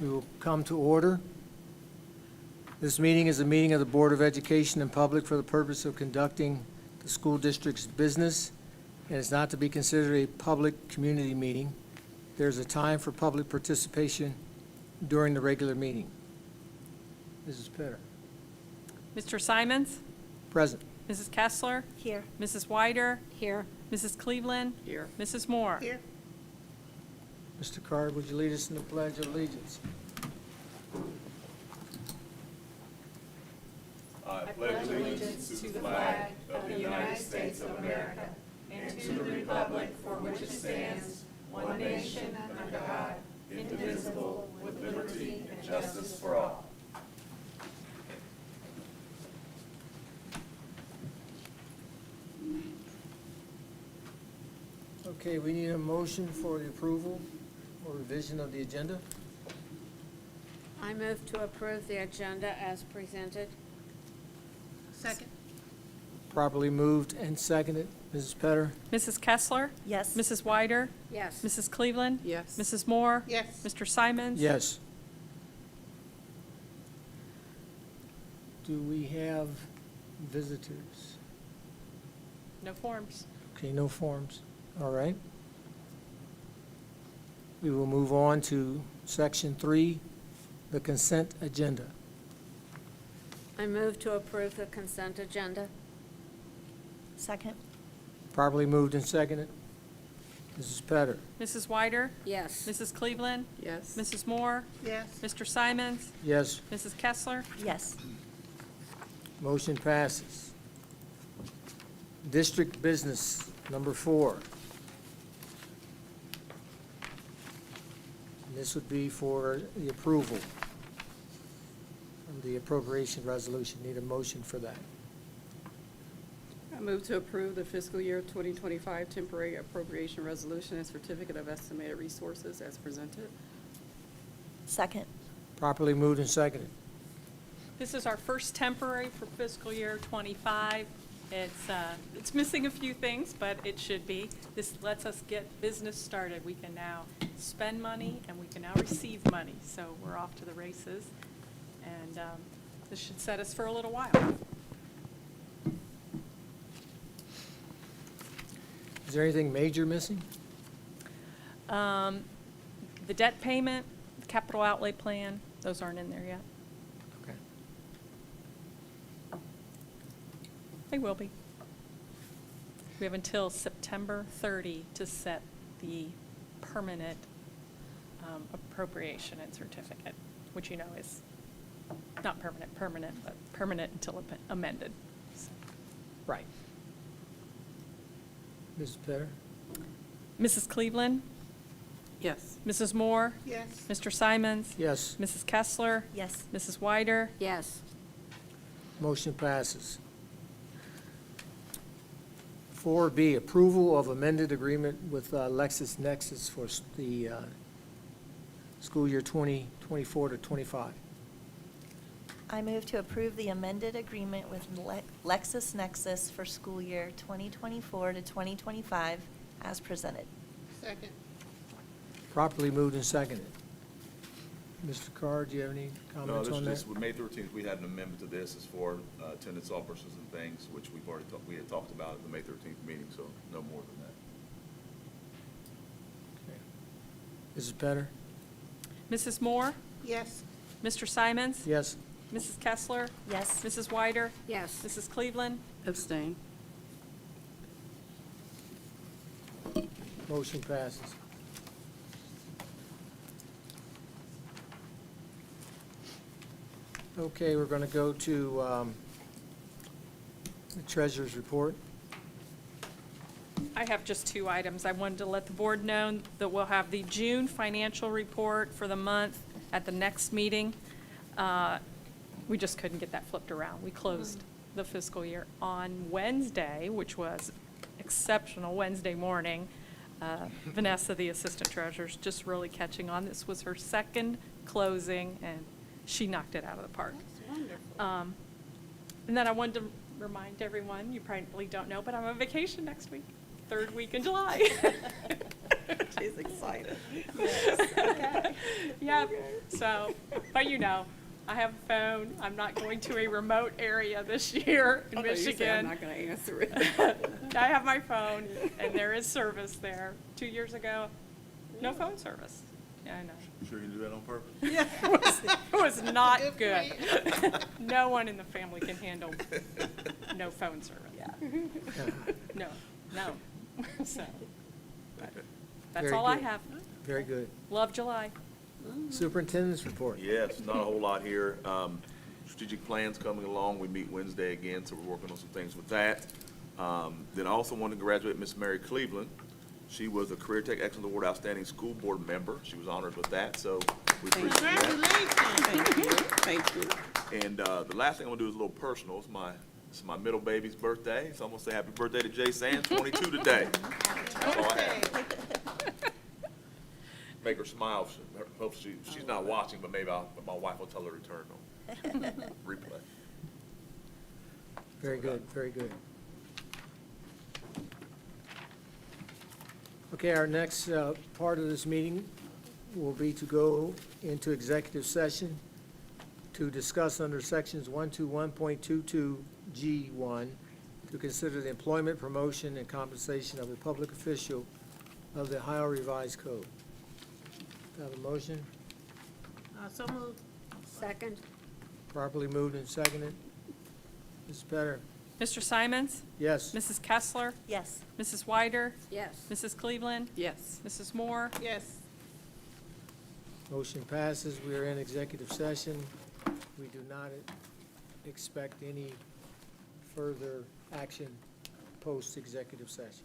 We will come to order. This meeting is a meeting of the Board of Education in public for the purpose of conducting the school district's business, and is not to be considered a public community meeting. There's a time for public participation during the regular meeting. Mrs. Petter. Mr. Simons? Present. Mrs. Kessler? Here. Mrs. Wider? Here. Mrs. Cleveland? Here. Mrs. Moore? Here. Mr. Card, would you lead us in the Pledge of Allegiance? I pledge allegiance to the flag of the United States of America and to the republic for which it stands, one nation, under God, indivisible, with liberty and justice for all. Okay, we need a motion for the approval or revision of the agenda. I move to approve the agenda as presented. Second. Properly moved and seconded. Mrs. Petter? Mrs. Kessler? Yes. Mrs. Wider? Yes. Mrs. Cleveland? Yes. Mrs. Moore? Yes. Mr. Simons? Yes. Do we have visitors? No forms. Okay, no forms. All right. We will move on to Section 3, the consent agenda. I move to approve the consent agenda. Second. Properly moved and seconded. Mrs. Petter? Mrs. Wider? Yes. Mrs. Cleveland? Yes. Mrs. Moore? Yes. Mr. Simons? Yes. Mrs. Kessler? Yes. Motion passes. District business number 4. And this would be for the approval of the appropriation resolution. Need a motion for that. I move to approve the fiscal year 2025 temporary appropriation resolution and certificate of estimated resources as presented. Second. Properly moved and seconded. This is our first temporary for fiscal year '25. It's missing a few things, but it should be. This lets us get business started. We can now spend money and we can now receive money. So we're off to the races. And this should set us for a little while. Is there anything major missing? The debt payment, the capital outlay plan, those aren't in there yet. Okay. They will be. We have until September 30 to set the permanent appropriation and certificate, which you know is not permanent, but permanent until amended. So. Right. Mrs. Petter? Mrs. Cleveland? Yes. Mrs. Moore? Yes. Mr. Simons? Yes. Mrs. Kessler? Yes. Mrs. Wider? Yes. Motion passes. 4B, approval of amended agreement with LexisNexis for the school year 2024 to 25. I move to approve the amended agreement with LexisNexis for school year 2024 to 2025 as presented. Second. Properly moved and seconded. Mr. Carr, do you have any No, comments this on is that? just, with May 13th, we had an amendment to this as for attendance officers and things, which we've already, we had talked about at the May 13th meeting, so no more than that. Okay. Mrs. Petter? Mrs. Moore? Yes. Mr. Simons? Yes. Mrs. Kessler? Yes. Mrs. Wider? Yes. Mrs. Cleveland? Abstain. Motion passes. Okay, we're going to go to the treasurer's report. I have just 2 items. I wanted to let the board know that we'll have the June financial report for the month at the next meeting. We just couldn't get that flipped around. We closed the fiscal year on Wednesday, which was exceptional Wednesday morning. Vanessa, the assistant treasurer, is just really catching on. This was her second closing, and she knocked it out of the park. That's wonderful. And then I wanted to remind everyone, you probably don't know, but I'm on vacation next week, 3rd week in July. She's excited. Yeah, so, but you know, I have a phone. I'm not going to a remote area this year in Although you say I'm Michigan. not gonna answer it. I have my phone, and there is service there. 2 years ago, no phone service. Yeah, I know. You sure you do that on purpose? It was not Good good. for No one in the family can handle no phone service. No, no. So, but that's Very all I good. have. Very good. Love July. Superintendent's report. Yes, not a whole lot here. Strategic plans coming along. We meet Wednesday again, so we're working on some things with that. Then I also want to congratulate Miss Mary Cleveland. She was a Career Tech Excellence Award Outstanding School Board member. She was honored with that, so we appreciate that. Congratulations. Thank you. And the last thing I'm gonna do is a little personal. It's my middle baby's birthday, so I'm gonna say happy birthday to Jay Sands, 22 today. That's all I have. Make her smile. Hope she's not watching, but maybe my wife will tell her to turn on replay. Very good, very good. Okay, our next part of this meeting will be to go into executive session to discuss under sections 121.22G1 to consider the employment, promotion, and compensation of a public official of the Ohio Revised Code. Do I have a motion? So moved. Second? Properly moved and seconded. Mrs. Petter? Mr. Simons? Yes. Mrs. Kessler? Yes. Mrs. Wyder? Yes. Mrs. Cleveland? Yes. Mrs. Moore? Yes. Motion passes. We are in executive session. We do not expect any further action post-executive session.